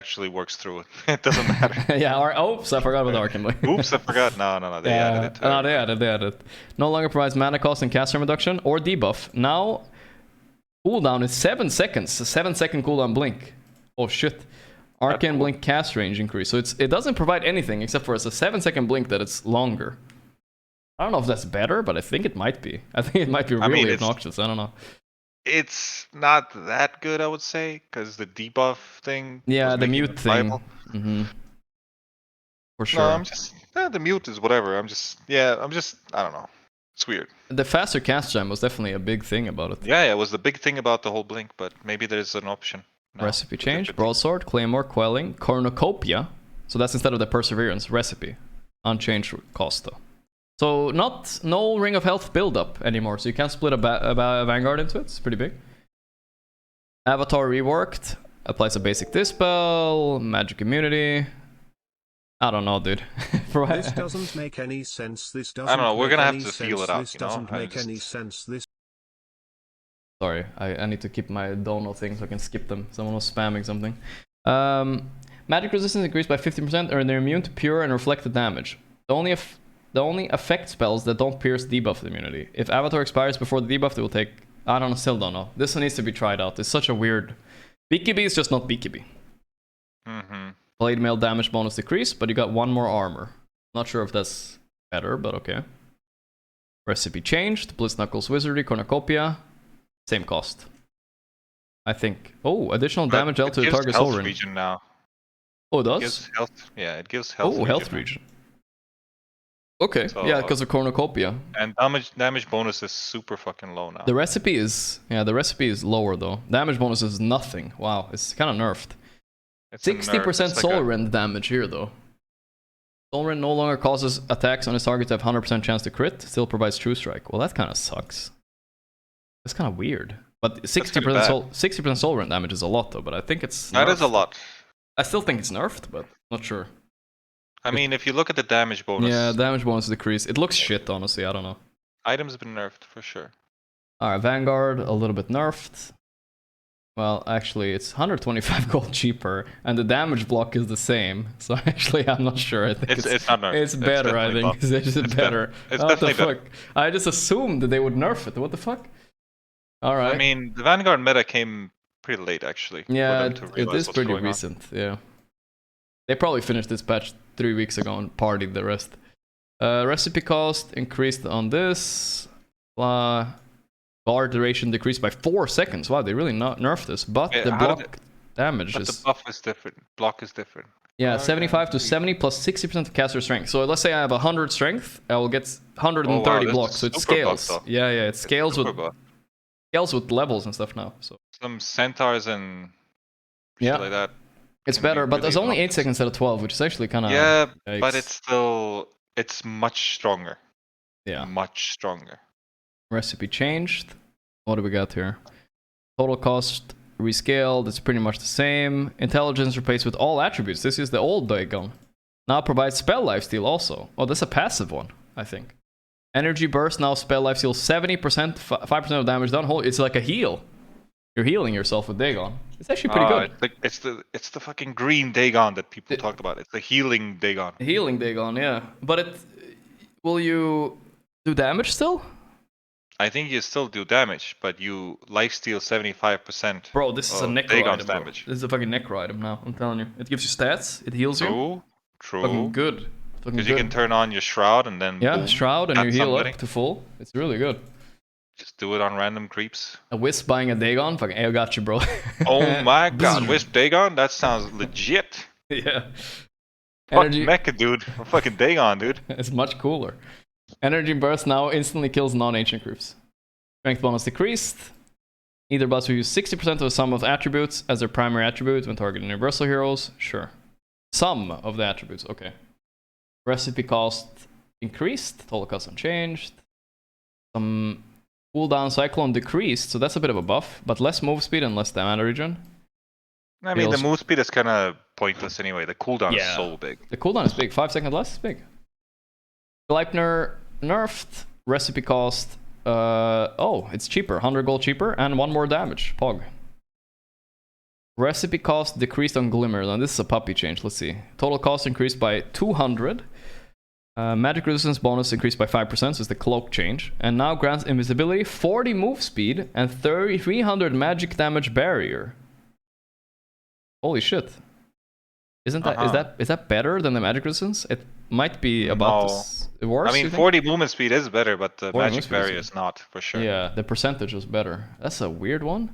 actually works through it. It doesn't matter. Yeah, oops, I forgot about the Arcane Blink. Oops, I forgot. No, they added it to No, they added it. No longer provides mana cost and cast time reduction or debuff. Now, cooldown is 7 seconds. A 7-second cooldown blink. Oh shit. Arcane Blink cast range increase. So it doesn't provide anything except for it's a 7-second blink that it's longer. I don't know if that's better, but I think it might be. I think it might be really obnoxious. I don't know. It's not that good, I would say, because the debuff thing. Yeah, the mute thing. For sure. No, I'm just the mute is whatever. I'm just I don't know. It's weird. The faster cast time was definitely a big thing about it. Yeah, it was the big thing about the whole blink, but maybe there's an option. No, recipe change, broadsword, claymore, quelling, cornucopia. So that's instead of the perseverance recipe. Unchanged cost though. So no ring of health build-up anymore. So you can't split a vanguard into it. It's pretty big. Avatar reworked. Applies a basic dispel. Magic immunity. I don't know, dude. This doesn't make any sense. This doesn't. I don't know. We're gonna have to sense. feel it out. This doesn't make any sense. This. Sorry, I need to keep my dono thing so I can skip them. Someone was spamming something. Magic resistance increased by 50% and they're immune to pure and reflected damage. The only effect spells that don't pierce debuff immunity. If Avatar expires before the debuff, they will take... still don't know. This one needs to be tried out. It's such a weird... BKB is just not BKB. Blade mail damage bonus decrease, but you got 1 more armor. Not sure if that's better, but okay. Recipe changed. Blitz Knuckles Wizardry, Cornucopia. Same cost. I think. Oh, additional damage dealt to the target soul ring. Region now. Oh, it does? It gives health. Yeah, it gives health. Oh, health region. Okay, so, yeah, because of Cornucopia. And damage bonus is super fucking low now. The recipe is lower though. Damage bonus is nothing. Wow, it's kind of nerfed. 60% soul rend damage here though. Soul rend no longer causes attacks on his target to have 100% chance to crit. Still provides true strike. Well, that kind of sucks. That's kind of weird. But 60% soul rend damage is a lot though. But I think it's nerfed. That is a lot. I still think it's nerfed, but not sure. I mean, if you look at the damage bonus... Yeah, damage bonus decrease. It looks shit, honestly. I don't know. Items have been nerfed, for sure. Alright, Vanguard, a little bit nerfed. Well, actually, it's 125 gold cheaper, and the damage block is the same. So actually, I'm not sure. I think it's not nerfed. It's better, I think. It's better. It's what the definitely fuck? I just assumed that they would nerf it. What the fuck? Alright. I mean, the Vanguard meta came pretty late, actually. Yeah, it is pretty recent. Yeah. They probably finished this patch 3 weeks ago and partied the rest. Recipe cost increased on this. Guard duration decreased by 4 seconds. Wow, they really nerfed this. But the block damage is... the buff is different. Block is different. Yeah, 75 to 70 plus 60% of caster strength. So let's say I have 100 strength, I will get 130 blocks. So it scales. Yeah, it scales with levels and stuff now. So some centaurs and shit like that. It's better, but there's only 8 seconds instead of 12, which is actually kind of... Yeah, but it's much stronger. Yeah. Much stronger. Recipe changed. What do we got here? Total cost rescaled. It's pretty much the same. Intelligence replaced with all attributes. This is the old Dagon. Now provides spell lifesteal also. Oh, that's a passive one, I think. Energy burst now spell lifesteal 70%, 5% of damage done. It's like a heal. You're healing yourself with Dagon. It's actually pretty good. It's the fucking green Dagon that people talked about. It's the healing Dagon. Healing Dagon, yeah. But will you do damage still? I think you still do damage, but you lifesteal 75%. Bro, this is a necro Dagon's item. Damage. This is a fucking necro item now. I'm telling you. It gives you stats. It heals you. True. Fucking good. Because you can turn on your shroud and then boom, shroud and you heal up to full. It's really good. Just do it on random creeps. A Wisp buying a Dagon? Fucking, I got you, bro. Oh my god, Wisp Dagon? That sounds legit. Yeah. Fuck mecha, dude. Fucking Dagon, dude. It's much cooler. Energy burst now instantly kills non-ancient creeps. Strength bonus decreased. Either boss will use 60% of the sum of attributes as their primary attribute when targeting universal heroes. Sure. Sum of the attributes, okay. Recipe cost increased. Total cost unchanged. Some cooldown cyclone decreased, so that's a bit of a buff, but less move speed and less mana regen. I mean, the move speed is kind of pointless anyway. The cooldown is so big. The cooldown is big. 5 seconds less is big. Gleipnir nerfed. Recipe cost. It's cheaper. 100 gold cheaper and 1 more damage. Pog. Recipe cost decreased on Glimmer. And this is a puppy change. Let's see. Total cost increased by 200. Magic resistance bonus increased by 5%, so it's the cloak change. And now grants invisibility, 40 move speed, and 300 magic damage barrier. Holy shit. Isn't that is that better than the magic resistance? It might be about this worse. I mean, 40 movement speed is better, but the magic barrier is not, for sure. Yeah, the percentage is better. That's a weird one.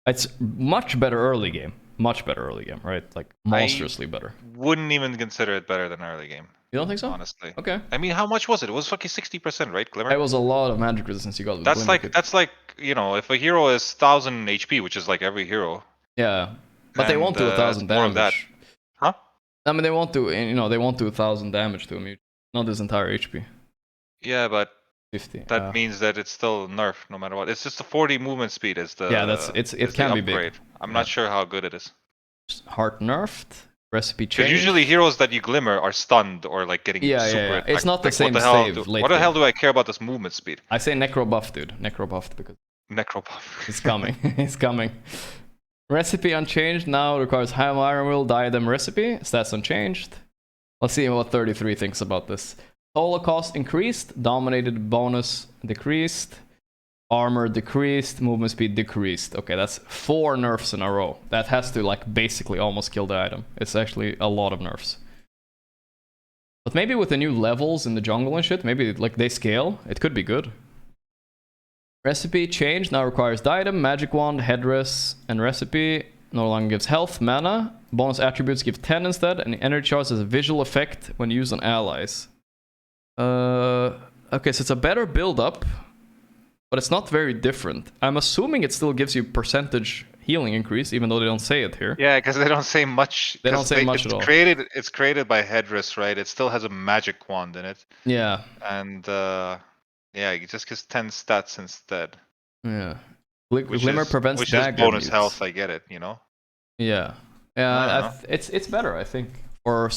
It's much better early game. Much better early game, right? Like monstrously better. Wouldn't even consider it better than early game. You don't think so? Honestly. Okay. I mean, how much was it? It was fucking 60%, right, Glimmer? It was a lot of magic resistance you got with That's Glimmer. that's like, you know, if a hero is 1000 HP, which is like every hero. Yeah. But they won't do 1000 damage. More of that. Huh? I mean, they won't do, you know, they won't do 1000 damage to him. Not his entire HP. Yeah, but 50. that means that it's still nerfed no matter what. It's just the 40 movement speed is the it can be big. I'm not sure how good it is. Hard nerfed. Recipe Because change. usually heroes that you Glimmer are stunned or like getting super attacked. It's not the same what the hell save. what the hell do I care about this movement speed? I say necro buff, dude. Necro buff because Necro buff. it's coming. It's coming. Recipe unchanged. Now requires high iron will diadem recipe. Stats unchanged. Let's see what 33 thinks about this. Total cost increased. Dominated bonus decreased. Armor decreased. Movement speed decreased. Okay, that's 4 nerfs in a row. That has to like basically almost kill the item. It's actually a lot of nerfs. But maybe with the new levels in the jungle and shit, maybe like they scale, it could be good. Recipe change now requires diadem, magic wand, headdress, and recipe. No longer gives health, mana. Bonus attributes give 10 instead, and energy charge has a visual effect when used on allies. Okay, so it's a better build-up, but it's not very different. I'm assuming it still gives you percentage healing increase, even though they don't say it here. Yeah, because they don't say much. They don't say much at all. It's created by headdress, right? It still has a magic wand in it. Yeah. And yeah, it just gives 10 stats instead. Yeah. Glimmer prevents which dagger is bonus use. health. I get it, you know. Yeah. Yeah. It's better, I think, for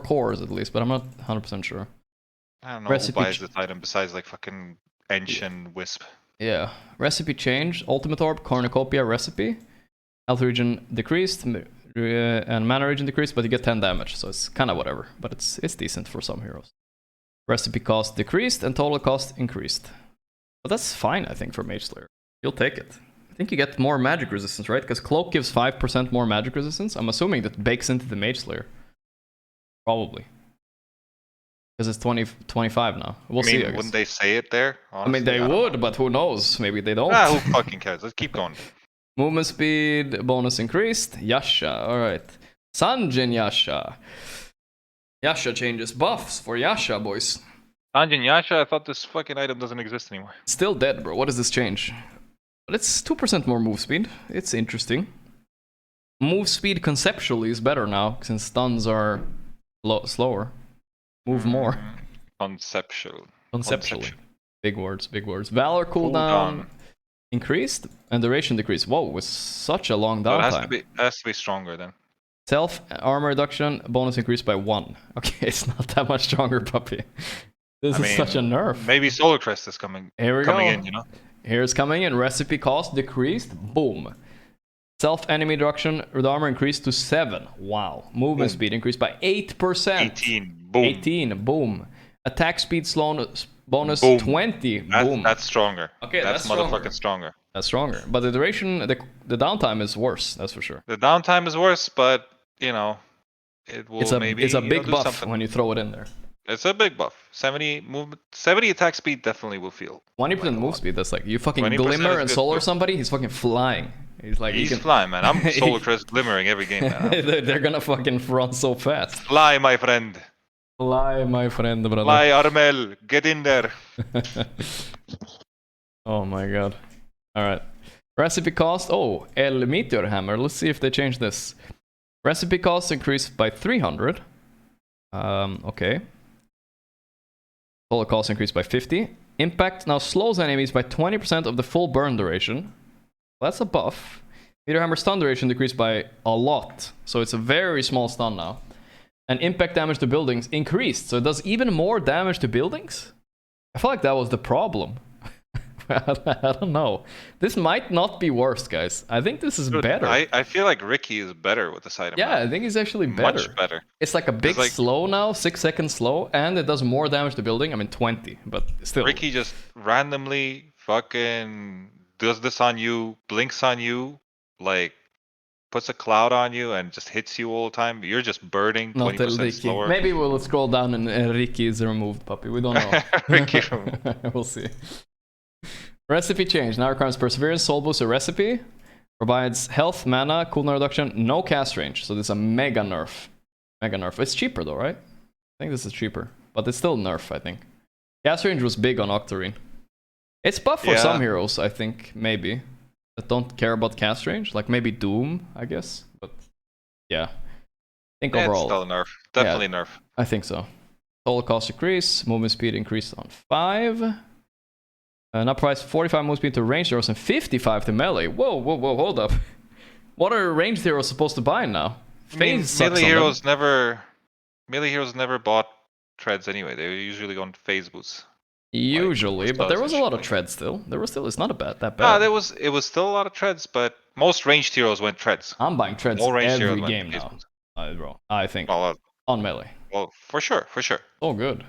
cores at least, but I'm not 100% sure. I don't know who buys this item besides like fucking Ench and Wisp. Yeah. Recipe change. Ultimate Orb, Cornucopia recipe. Health region decreased, and mana region decreased, but you get 10 damage, so it's kind of whatever. But it's decent for some heroes. Recipe cost decreased, and total cost increased. But that's fine, I think, for Mage Slayer. You'll take it. I think you get more magic resistance, right? Because Cloak gives 5% more magic resistance. I'm assuming that bakes into the Mage Slayer. Probably. Because it's 25 now. We'll see. Wouldn't they say it there? Honestly, I mean, they would, but who knows? Maybe they don't. Who fucking cares? Let's keep going. Movement speed bonus increased. Yasha, alright. Sanjin Yasha. Yasha changes buffs for Yasha, boys. Sanjin Yasha, I thought this fucking item doesn't exist anymore. Still dead, bro. What does this change? But it's 2% more move speed. It's interesting. Move speed conceptually is better now, since stuns are slower. Move more. Conceptually. Big words, big words. Valor cooldown increased and duration decreased. Whoa, with such a long downtime. It has to be stronger then. Self armor reduction bonus increased by 1. Okay, it's not that much stronger, puppy. This is such a nerf. Maybe Solar Crest is coming. Here we coming go. in, you know. Here's coming in. Recipe cost decreased. Boom. Self enemy reduction with armor increased to 7. Wow. Movement speed increased by 8%. 18. Boom. 18. Boom. Attack speed slowness bonus Boom. 20. Boom. That's stronger. Okay, that's motherfucking stronger. That's stronger. But the duration, the downtime is worse. That's for sure. The downtime is worse, but you know, it will maybe. It's a big do buff something. when you throw it in there. It's a big buff. 70 movement, 70 attack speed definitely will feel. 20% move speed. That's like you fucking Glimmer and Solar somebody. He's fucking flying. He's flying, man. I'm Solar Crest glimmering every game, man. They're gonna fucking run so fast. Fly, my friend. Fly, my friend, brother. Fly, Armel. Get in there. Oh my god. Alright. Recipe cost. Oh, El Meteor Hammer. Let's see if they change this. Recipe cost increased by 300. Okay. Total cost increased by 50. Impact now slows enemies by 20% of the full burn duration. That's a buff. Meteor Hammer stun duration decreased by a lot. So it's a very small stun now. And impact damage to buildings increased. So it does even more damage to buildings? I feel like that was the problem I don't know. This might not be worse, guys. I think this is Dude, better. I feel like Ricky is better with the side Yeah, amount. I think he's actually better. Much better. It's like a big like- slow now, 6 seconds slow, and it does more damage to building. I mean, 20, but still. Ricky just randomly fucking does this on you, blinks on you, like puts a cloud on you and just hits you all the time. You're just burning Not 20% Ricky. slower. Maybe we'll scroll down and Ricky is removed, puppy. We don't know. Ricky We'll see. Recipe change. Now requires perseverance, soul boost, a recipe. Provides health, mana, cooldown reduction, no cast range. So this is a mega nerf. Mega nerf. It's cheaper though, right? I think this is cheaper. But it's still nerf, I think. Cast range was big on Octarine. It's buff for some heroes, I think, maybe. That don't care about cast range. Like maybe Doom, I guess. But yeah. I think Yeah, overall. it's still a nerf. Definitely nerf. I think so. Total cost decrease, movement speed increased on 5. Now price 45 movement speed to ranged heroes and 55 to melee. Whoa, hold up. What are ranged heroes supposed to buy now? Phase sucks melee on them. heroes never bought treads anyway. They were usually on phase boosts. Usually, but there was a lot of especially. treads still. There was still, it's not that bad. Ah, it was still a lot of treads, but most ranged heroes went treads. I'm buying treads All ranged every heroes game went phase now. boosts. Bro, I think. Well, On melee. well, for sure. Oh, good.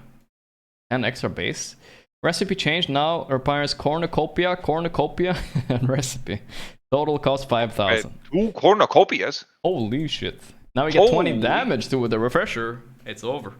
And extra base. Recipe change now requires cornucopia, and recipe. Total cost 5,000. 2 cornucopias. Holy shit. Now we get 20 Holy. damage to with the refresher. It's over.